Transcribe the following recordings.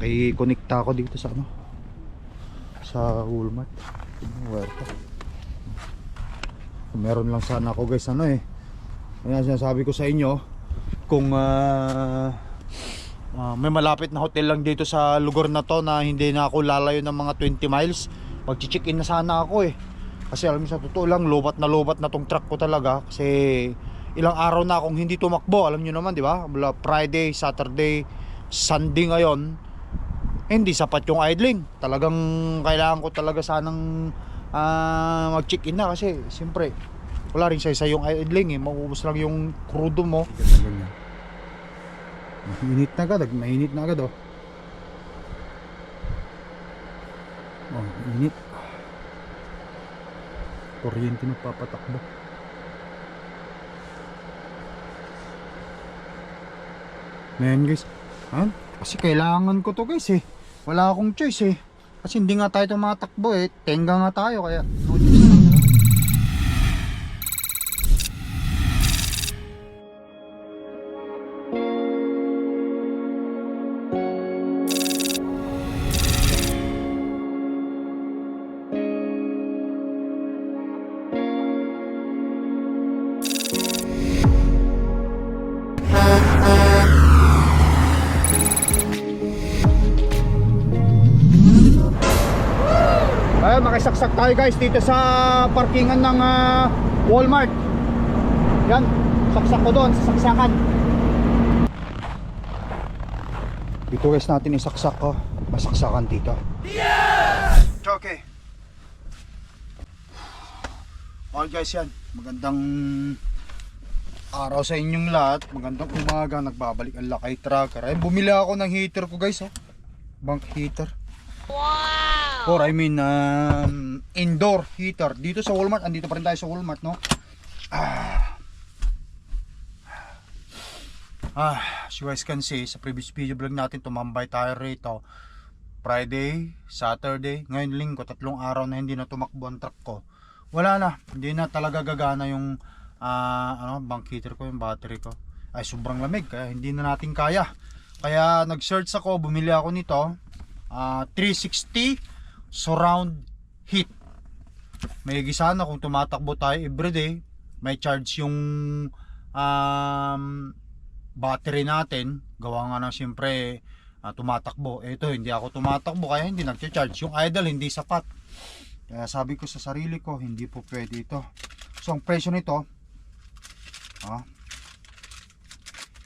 Nakikonekta ako dito sa ano, sa Walmart. Werto. Meron lang sana ako guys ano eh. Kaya sinasabi ko sa inyo, kung may malapit na hotel lang dito sa lugar na to na hindi na ako lalayo ng mga 20 miles, mag-check in na sana ako eh. Kasi alam mo sa totoo lang, lobat na tong truck ko talaga. Kasi ilang araw na akong hindi tumakbo, alam nyo naman di ba? Mula Friday, Saturday, Sunday ngayon, hindi sapat yung idling. Talagang kailangan ko talaga sanang mag-check in na. Kasi siyempre wala rin sa yung idling eh. Mauubos lang yung crudo mo. Mainit na agad, mainit na agad oh. Oh, init. Kuryente na papatakbo. Ngayon guys, kasi kailangan ko to guys eh. Wala akong choice eh. Kasi hindi nga tayo tumatakbo eh. Tenga nga tayo kaya no choice. Makisaksak tayo guys dito sa parkingan ng Walmart. Yan, saksak ko doon sa saksakan. Dito guys natin isaksak ko. Masaksakan dito. Yes! Okay. All guys yan, magandang araw sa inyong lahat. Magandang umaga, nagbabalik ang Lakay Trucker. Ay, bumili ako ng heater ko guys oh. Bank heater. Wow! Or I mean indoor heater. Dito sa Walmart, andito pa rin tayo sa Walmart no. As you guys can see, sa previous video vlog natin, tumambay tayo rito Friday, Saturday, ngayon Linggo, 3 araw na hindi na tumakbo ang truck ko. Wala na, hindi na talaga gagana yung bank heater ko, yung battery ko. Ay sobrang lamig, kaya hindi na natin kaya. Kaya nag-search ako, bumili ako nito 360 surround heat. May gisana kung tumatakbo tayo everyday, may charge yung battery natin. Gawa nga na siyempre tumatakbo. Ito hindi ako tumatakbo kaya hindi nag-charge. Yung idle hindi sapat. Kaya sabi ko sa sarili ko, hindi po pwede ito. So ang presyo nito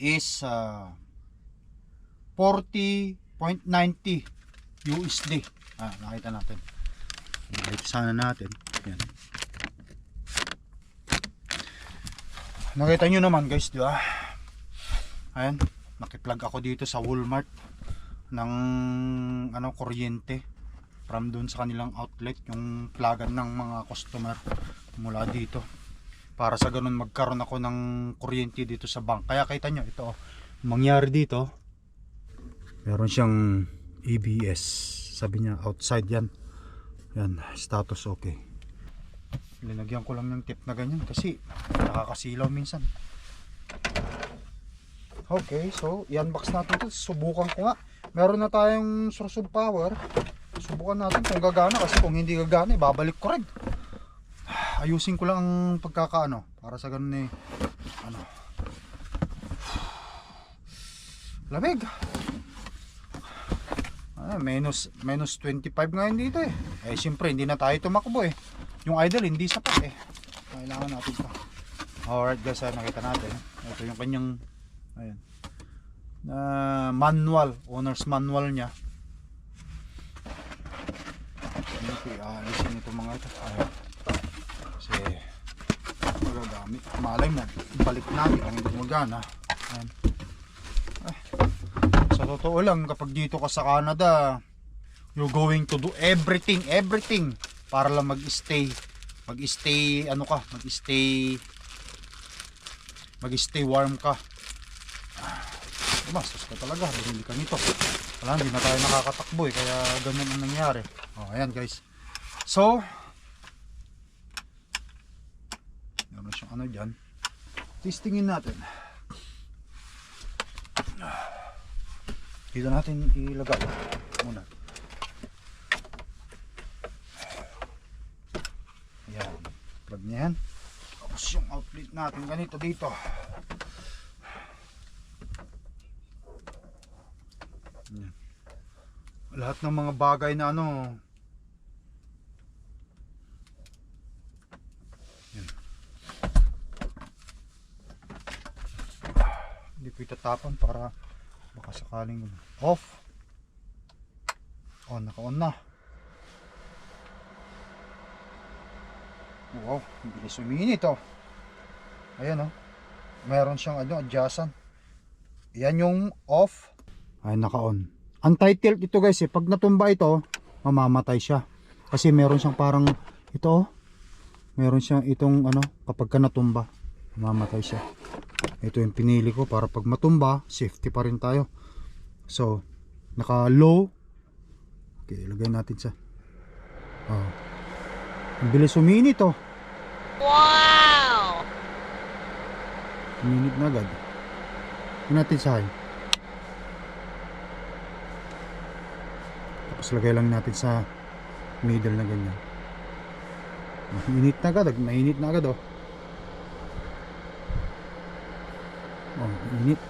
is 40.90 USD. Nakita natin. Nakita sana natin. Yan. Nakita nyo naman guys, di ba? Ayan, nakiplug ako dito sa Walmart ng kuryente from dun sa kanilang outlet, yung plugan ng mga customer mula dito. Para sa ganun magkaroon ako ng kuryente dito sa bank. Kaya kita nyo, ito mangyari dito. Meron siyang ABS. Sabi niya outside yan. Yan, status okay. Linagyan ko lang ng tip na ganyan kasi nakakasilaw minsan. Okay, so i-unbox natin ito. Subukan ko nga. Meron na tayong source of power. Subukan natin kung gagana, kasi kung hindi gagana, babalik ko rin. Ayusin ko lang ang pagkakaano para sa ganun eh. Lamig. Minus 25 ngayon dito eh. Siyempre hindi na tayo tumakbo eh. Yung idle hindi sapat eh. Kailangan natin ito. Alright guys, nakita natin. Ito yung kanyang manual, owner's manual niya. Alisin ito mga ito. Kasi magagamit. Malay mo, balik natin kung hindi magana. Sa totoo lang, kapag dito ka sa Canada, you're going to do everything para lang mag-stay warm ka. Bastos ka talaga, bumili ka nito. Wala, hindi na tayo nakakatakbo eh, kaya ganun ang nangyari. Ayan guys. So meron siyang dyan. Testingin natin. Dito natin ilagay muna. Ayan. Plug niya yan. Tapos yung outlet natin ganito dito. Ayan. Lahat ng mga bagay na ano. Ayan. Hindi ko itatapan para baka sakaling off. On, naka-on na. Wow, bilis uminit oh. Ayan oh. Meron siyang ano, adjustan. Yan yung off. Ay, naka-on. Untitled ito guys eh. Pag natumba ito, mamamatay siya. Kasi meron siyang parang ito oh. Meron siyang itong ano, kapag ka natumba, mamamatay siya. Ito yung pinili ko para pag matumba, safety pa rin tayo. So, naka low. Okay, ilagay natin sa ang bilis uminit oh. Wow! Uminit na agad. Ilagay natin sa high. Tapos lagay lang natin sa middle na ganyan. Mainit na agad. Mainit na agad oh. Oh, init.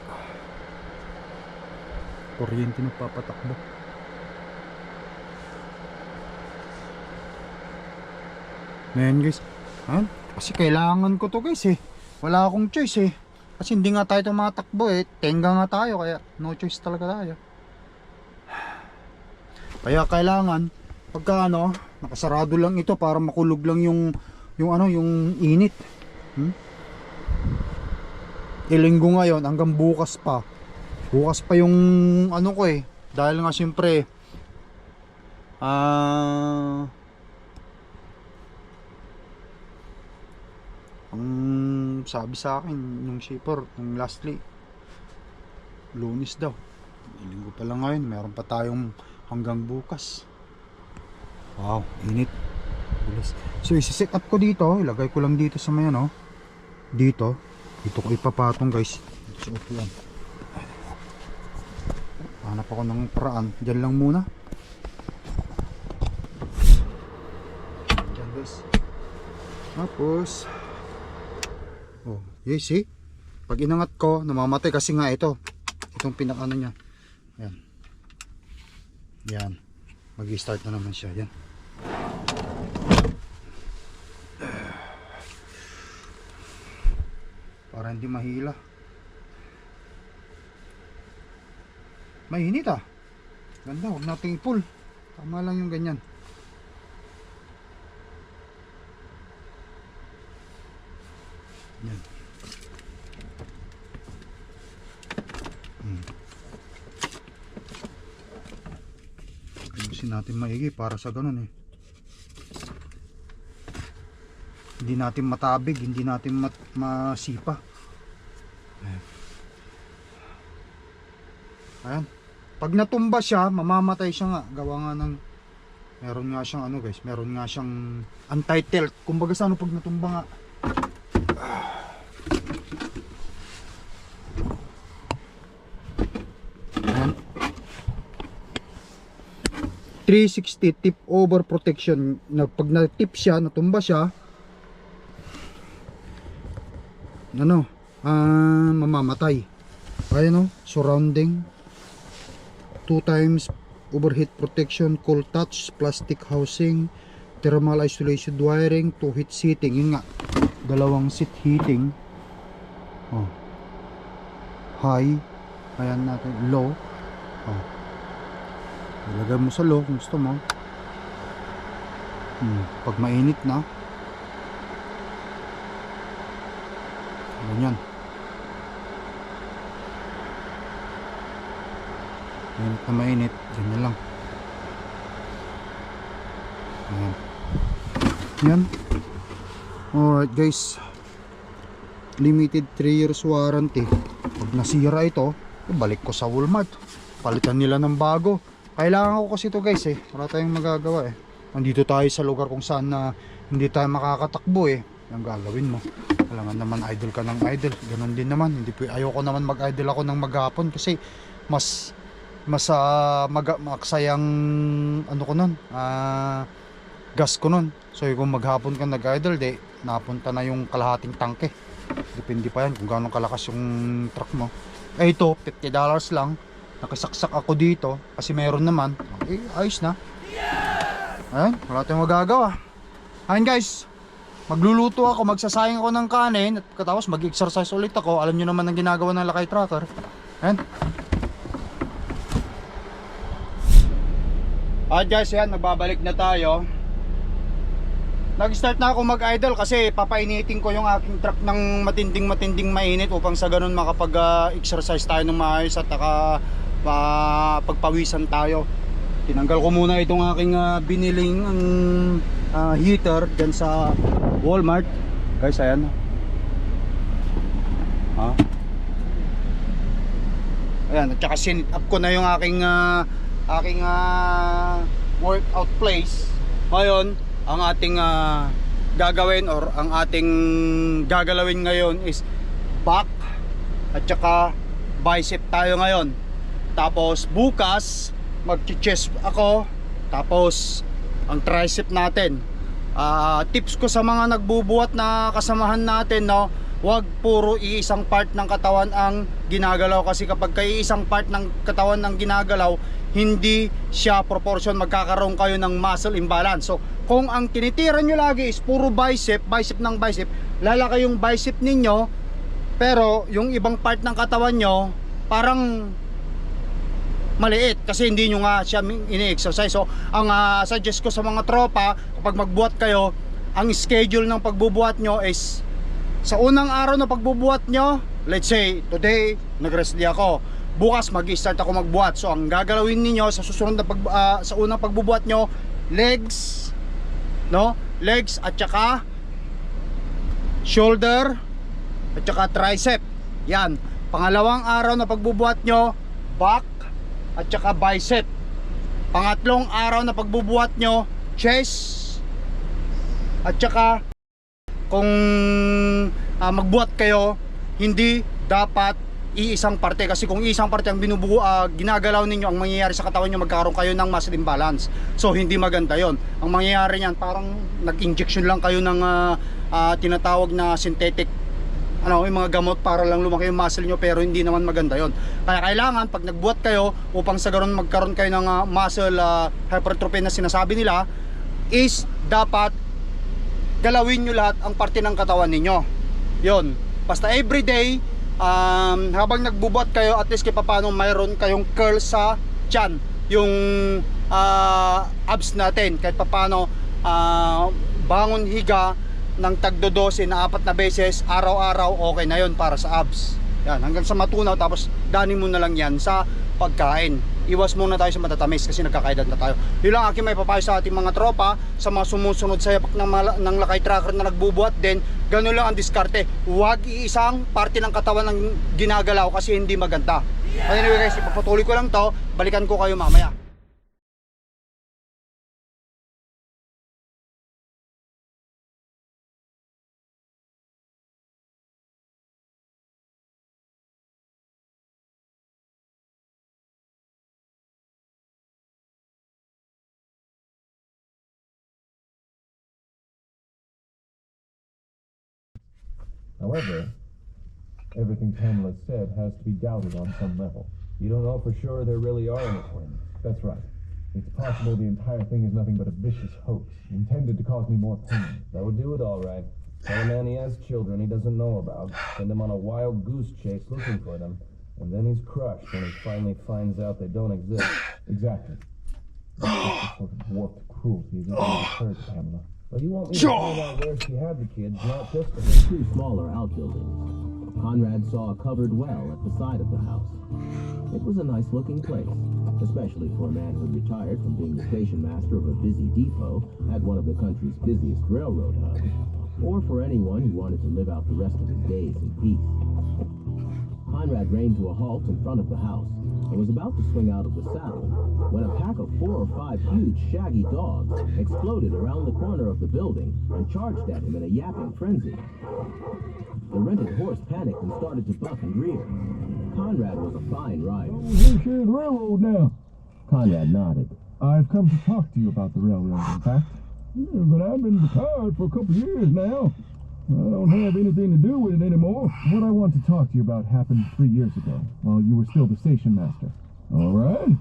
Kuryente na papatakbo. Ngayon guys, kasi kailangan ko to guys eh. Wala akong choice eh. Kasi hindi nga tayo tumatakbo eh. Tenga nga tayo, kaya no choice talaga tayo. Kaya kailangan pagka ano, nakasarado lang ito para makulog lang yung ano, yung init. Ilinggo ngayon hanggang bukas pa. Bukas pa yung ano ko eh. Dahil nga siyempre ang sabi sa akin yung shipper, yung lastly Lunes daw. Ilinggo pa lang ngayon, meron pa tayong hanggang bukas. Wow, init. Bilis. So isi-set up ko dito, ilagay ko lang dito sa may ano. Dito ko ipapatong guys. Dito sa upuan. Hanap ako ng paraan. Diyan lang muna. Diyan guys. Tapos oh, yes, see? Pag inangat ko, namamatay kasi nga ito. Itong pinakano niya. Yan. Yan. Mag-start na naman siya. Yan. Para hindi mahila. Mainit ah. Ganda, huwag nating i-pull. Tama lang yung ganyan. Yan. Ayusin natin maigi para sa ganun eh. Hindi natin matabig, hindi natin masipa. Ayan. Ayan. Pag natumba siya, mamamatay siya nga. Gawa nga ng meron nga siyang ano guys, meron nga siyang untitled. Kumbaga sa ano pag natumba nga. Ayan. 360 tip over protection. Na pag na-tip siya, natumba siya, ano, mamamatay. Ayan o, surrounding 2 times overheat protection, cold touch, plastic housing, thermal isolation wiring, 2 heat seating. Yun nga, 2 seat heating. Oh. High. Ayan natin, low. Oh. Ilagay mo sa low kung gusto mo. Pag mainit na, ganyan. Mainit na mainit, ganyan lang. Ayan. Yan. Alright guys, limited 3 years warranty. Pag nasira ito, balik ko sa Walmart, palitan nila ng bago. Kailangan ko kasi ito guys eh, wala tayong magagawa eh. Nandito tayo sa lugar kung saan na hindi tayo makakatakbo eh. Ang gagawin mo, kailangan naman idle ka ng idle. Ganon din naman, ayoko naman mag idle ako ng maghapon kasi mas mas maksayang ano ko nun, gas ko nun. So kung maghapon ka nag-idle, di napunta na yung kalahating tangke. Depende pa yan kung gaano kalakas yung truck mo. Eh ito, $50 lang. Nakisaksak ako dito kasi meron naman. Eh, ayos na. Ayan, wala tayong magagawa. Ayan guys, magluluto ako, magsasayang ako ng kanin at katapos mag-exercise ulit ako. Alam nyo naman ang ginagawa ng Lakay Tracker. Ayan. Guys, yan, nagbabalik na tayo. Nag-start na ako mag-idle kasi papainitin ko yung aking truck ng matinding mainit upang sa ganun makapag-exercise tayo ng maayos at pagpawisan tayo. Tinanggal ko muna itong aking biniling heater dyan sa Walmart. Guys, ayan. Ayan, at saka sinit up ko na yung aking workout place. Ngayon, ang ating gagawin or ang ating gagalawin ngayon is back at saka bicep tayo ngayon. Tapos bukas mag-chest ako. Tapos ang tricep natin. Tips ko sa mga nagbubuhat na kasamahan natin, no, wag puro iisang part ng katawan ang ginagalaw kasi kapag iisang part ng katawan ang ginagalaw, hindi siya proportion, magkakaroon kayo ng muscle imbalance. So kung ang tinitira nyo lagi is puro bicep ng bicep, lalaki yung bicep ninyo pero yung ibang part ng katawan nyo parang maliit kasi hindi nyo nga siya ini-exercise. So ang suggest ko sa mga tropa, kapag magbuhat kayo, ang schedule ng pagbubuhat nyo is sa unang araw na pagbubuhat nyo, let's say today nag-rest day ako, bukas mag-start ako magbuhat. So ang gagalawin niyo sa susunod na sa unang pagbubuhat nyo, legs, no? Legs at saka shoulder at saka tricep. Yan. Pangalawang araw na pagbubuhat nyo, back at saka bicep. Pangatlong araw na pagbubuhat nyo, chest at saka kung magbuhat kayo, hindi dapat iisang parte kasi kung isang parte ang ginagalaw ninyo, ang mangyayari sa katawan nyo, magkaroon kayo ng muscle imbalance. So hindi maganda yon. Ang mangyayari niyan, parang nag-injection lang kayo ng tinatawag na synthetic yung mga gamot para lang lumaki yung muscle nyo, pero hindi naman maganda yon. Kaya kailangan pag nagbuhat kayo, upang sa ganon magkaroon kayo ng muscle hypertrophy na sinasabi nila, is dapat galawin nyo lahat ang parte ng katawan ninyo. Yon. Basta everyday, habang nagbubuhat kayo, at least kaya paano mayroon kayong curl sa tiyan, yung abs natin, kahit paano bangon higa ng tagdo 12 na 4 na beses araw-araw, okay na yon para sa abs. Yan, hanggang sa matunaw, tapos danin mo na lang yan sa pagkain. Iwas muna tayo sa matatamis kasi nagkakaedad na tayo. Yun lang aking may papayo sa ating mga tropa, sa mga sumusunod sa yapak ng Lakay Tracker na nagbubuhat din. Ganun lang ang diskarte. Huwag iisang parte ng katawan ng ginagalaw kasi hindi maganda. Anyway guys, ipapatuloy ko lang to. Balikan ko kayo mamaya. However, everything Pamela said has to be doubted on some level. You don't know for sure there really are any twins. That's right. It's possible the entire thing is nothing but a vicious hoax, intended to cause me more pain. That would do it all right. Tell a man he has children he doesn't know about, send him on a wild goose chase looking for them, and then he's crushed when he finally finds out they don't exist. Exactly. That's the sort of warped cruelty that occurred to Pamela. Well, you want me to find out where she had the kids, not just the two smaller outbuildings. Conrad saw a covered well at the side of the house. It was a nice-looking place, especially for a man who retired from being the station master of a busy depot at one of the country's busiest railroad hubs, or for anyone who wanted to live out the rest of his days in peace. Conrad reined to a halt in front of the house and was about to swing out of the saddle when a pack of 4 or 5 huge, shaggy dogs exploded around the corner of the building and charged at him in a yapping frenzy. The rented horse panicked and started to buck and rear. Conrad was a fine rider. Oh, here's the railroad now. Conrad nodded. I've come to talk to you about the railroad, in fact. Yeah, but I've been retired for a couple of years now. I don't have anything to do with it anymore. What I want to talk to you about happened 3 years ago, while you were still the station master. All right.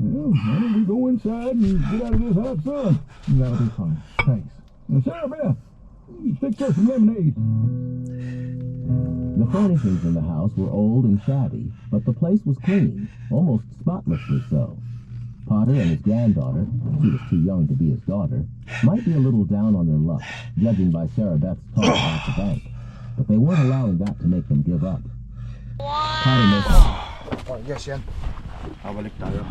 Well, why don't we go inside and get out of this hot sun? That'll be fine. Thanks. Now, Sarah Beth, fix us some lemonade. The furnishings in the house were old and shabby, but the place was clean, almost spotlessly so. Potter and his granddaughter, she was too young to be his daughter, might be a little down on their luck, judging by Sarah Beth's talk about the bank, but they weren't allowing that to make them give up. Potter made Oh, yes, yan. Balik tayo.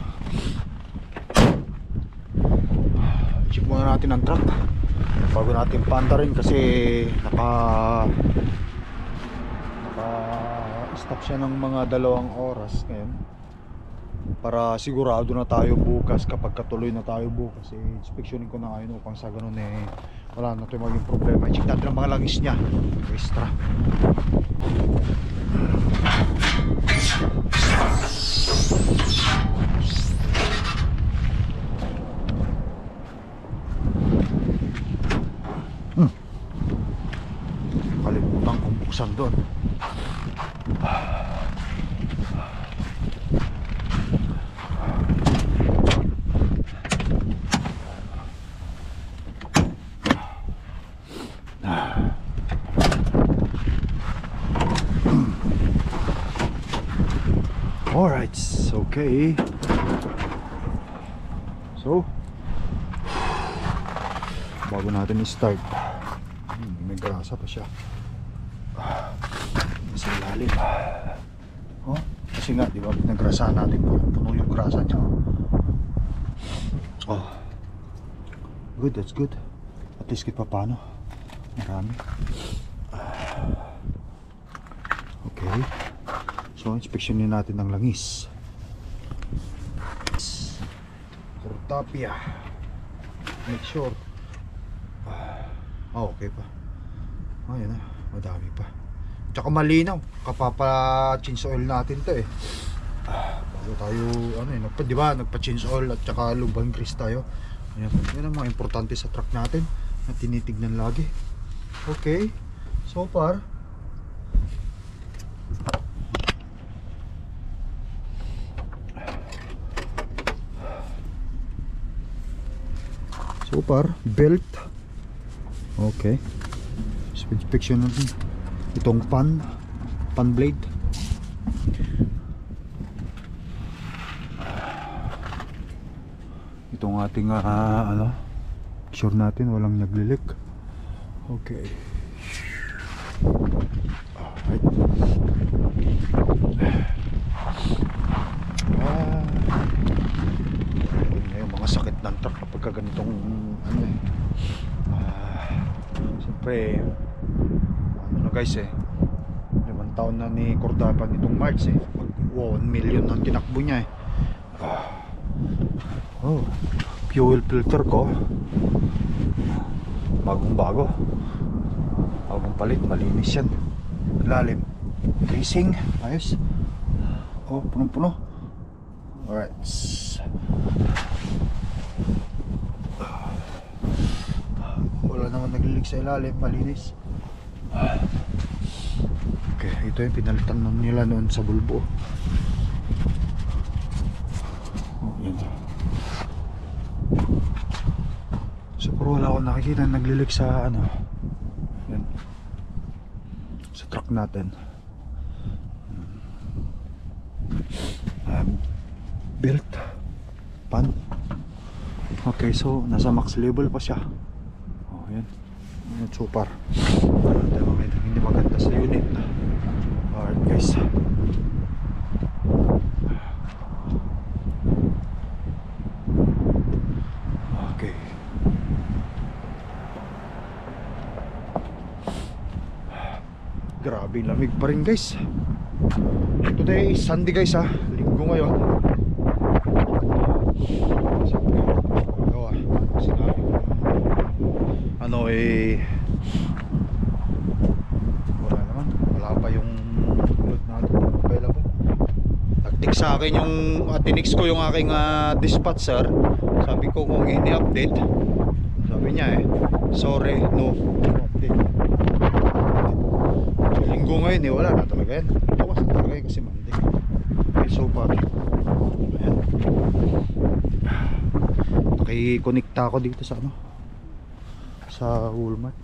Check muna natin ang truck bago natin paanda rin kasi naka-stop siya ng mga 2 oras ngayon para sigurado na tayo bukas. Kapag katuloy na tayo bukas, inspeksyonin ko na ngayon upang sa ganun wala na tayo maging problema. I-check natin ang mga langis niya extra. Kalimutan kong buksan doon. Alright, okay. So, bago natin i-start, may grasa pa siya. Nasa ilalim. Oh, kasi nga, di ba, pinagrasahan natin, puno yung grasa niya. Oh, good, that's good. At least kahit pa paano, marami. Okay. So, inspeksyonin natin ang langis. Cortapia. Make sure. Okay pa. Ayan na, madami pa. Tsaka malinaw. Kapapa-change oil natin to bago tayo, di ba, nagpa-change oil at tsaka lubang grease tayo. Ayan, yan ang mga importante sa truck natin na tinitignan lagi. Okay. So far, belt. Okay. So, inspection natin itong pan blade. Itong ating sure natin walang naglilik. Okay. Alright. Yung mga sakit ng truck kapag ganitong siyempre guys 5 taon na ni Cordapan nitong March mag 1 million ang tinakbo niya fuel filter ko bagong palit, malinis yan, lalim, casing ayos, punong-puno. Alright, wala naman naglilig sa ilalim, malinis. Okay, ito yung pinalitan nila noon sa bulbo. Yan. So pero wala akong nakikita naglilig sa yan, sa truck natin. Belt, pan. Okay, so nasa max level pa siya. Yan. Super. Hindi maganda sa unit. Alright guys. Okay. Grabe lamig pa rin guys. Today is Sunday guys Linggo ngayon. wala pa yung load natin available. sa akin yung tinix ko yung aking dispatcher. Sabi ko kung ini-update. Sabi niya sorry, no update. So, linggo ngayon wala na talaga yan. Bawas na talaga yun kasi Monday. Okay, so far ayan, nakikonekta ako dito sa sa Walmart.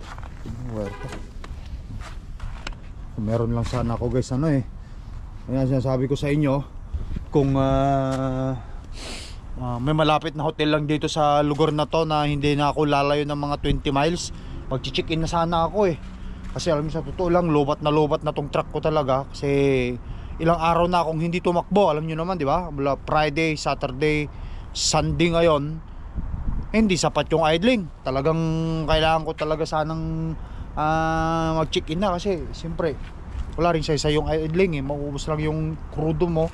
Meron lang sana ako guys Ayan, sinasabi ko sa inyo kung may malapit na hotel lang dito sa lugar na to na hindi na ako lalayo ng mga 20 miles, mag-check in na sana ako kasi alam mo sa totoo lang lobat na tong truck ko talaga kasi ilang araw na akong hindi tumakbo, alam nyo naman di ba, mula Friday, Saturday, Sunday ngayon hindi sapat yung idling, talagang kailangan ko talaga sanang mag-check in na kasi siyempre wala rin sa yung idling mauubos lang yung crudo mo.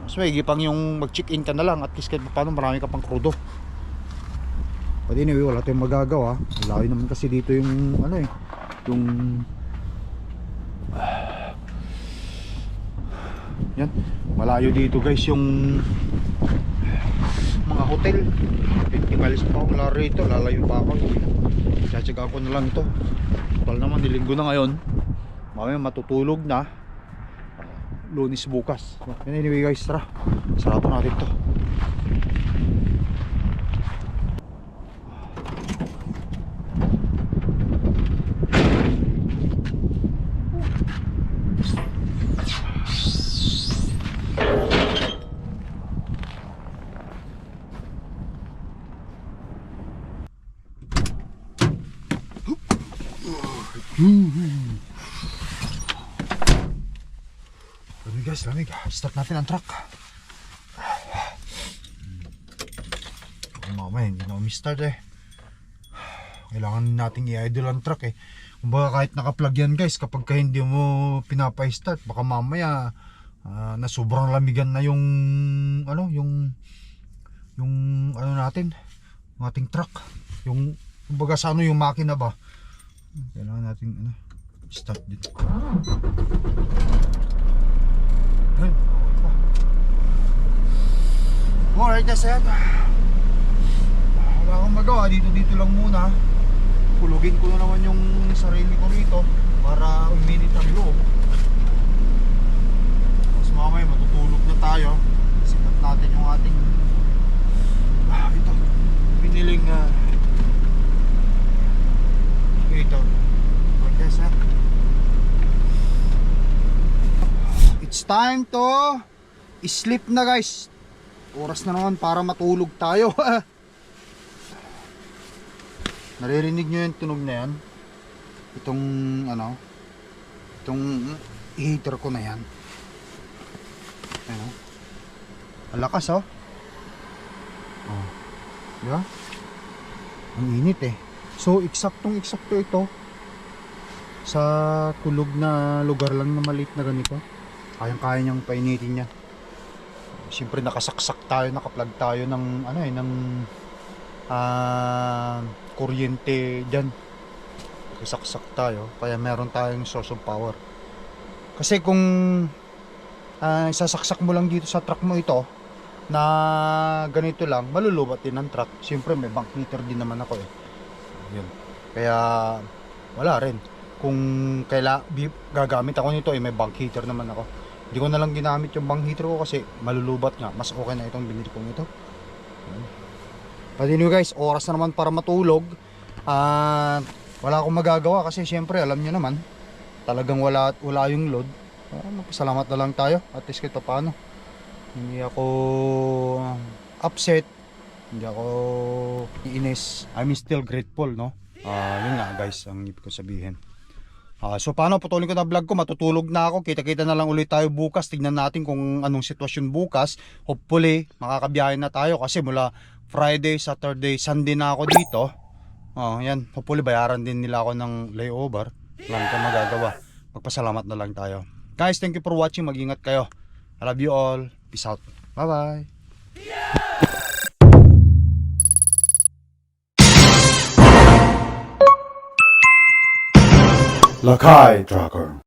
Mas may pang yung mag-check in ka na lang at least kahit paano marami ka pang crudo. But anyway, wala tayong magagawa. Malayo naman kasi dito yung yung yan, malayo dito guys yung mga hotel. 20 miles pa ako mula rito, lalayo pa ako. Tsatsaga ko na lang ito. Total naman, nilinggo na ngayon. Mamaya matutulog na. Lunes bukas. Anyway guys, tara. Sarado natin to. Lamig. Start natin ang truck. Mamaya hindi na umi-start Kailangan nating i-idle ang truck Kumbaga kahit naka-plug yan guys, kapag hindi mo pinapa-start, baka mamaya na sobrang lamigan na yung natin, yung ating truck. Yung kumbaga sa yung makina ba. Kailangan nating start dito. Alright guys, ayan. Wala akong magawa, dito lang muna. Kulugin ko na naman yung sarili ko rito para uminit ang loob. Tapos mamaya matutulog na tayo. Sikat natin yung ating ito, piniling ito. Alright guys, it's time to sleep na guys. Oras na naman para matulog tayo. Naririnig nyo yung tunog na yan? Itong itong heater ko na yan. Ang lakas diba? Ang init So eksaktong eksakto ito sa kulog na lugar lang na maliit na ganito. Kayang-kaya niyang painitin niya. Siyempre nakasaksak tayo, nakaplug tayo ng ng kuryente diyan. Nakasaksak tayo, kaya meron tayong source of power. Kasi kung isasaksak mo lang dito sa truck mo ito na ganito lang, malulubat din ang truck. Siyempre may bank heater din naman ako Yun. Kaya wala rin. Kung gagamit ako nito may bank heater naman ako. Hindi ko na lang ginamit yung bank heater ko kasi malulubat nga. Mas okay na itong binili kong ito. But anyway guys, oras na naman para matulog. Wala akong magagawa kasi syempre alam nyo naman, talagang wala yung load. Magpasalamat na lang tayo. At least kahit paano hindi ako upset, hindi ako iinis. I'm still grateful, no? Yun nga guys, ang ibig ko sabihin. So paano, putulin ko na vlog ko, matutulog na ako. Kita-kita na lang ulit tayo bukas. Tignan natin kung anong sitwasyon bukas. Hopefully makakabiyahe na tayo kasi mula Friday, Saturday, Sunday na ako dito. Yan, hopefully bayaran din nila ako ng layover. Wala kang magagawa. Magpasalamat na lang tayo. Guys, thank you for watching. Mag-ingat kayo. I love you all. Peace out. Bye bye. Lakai Tracker.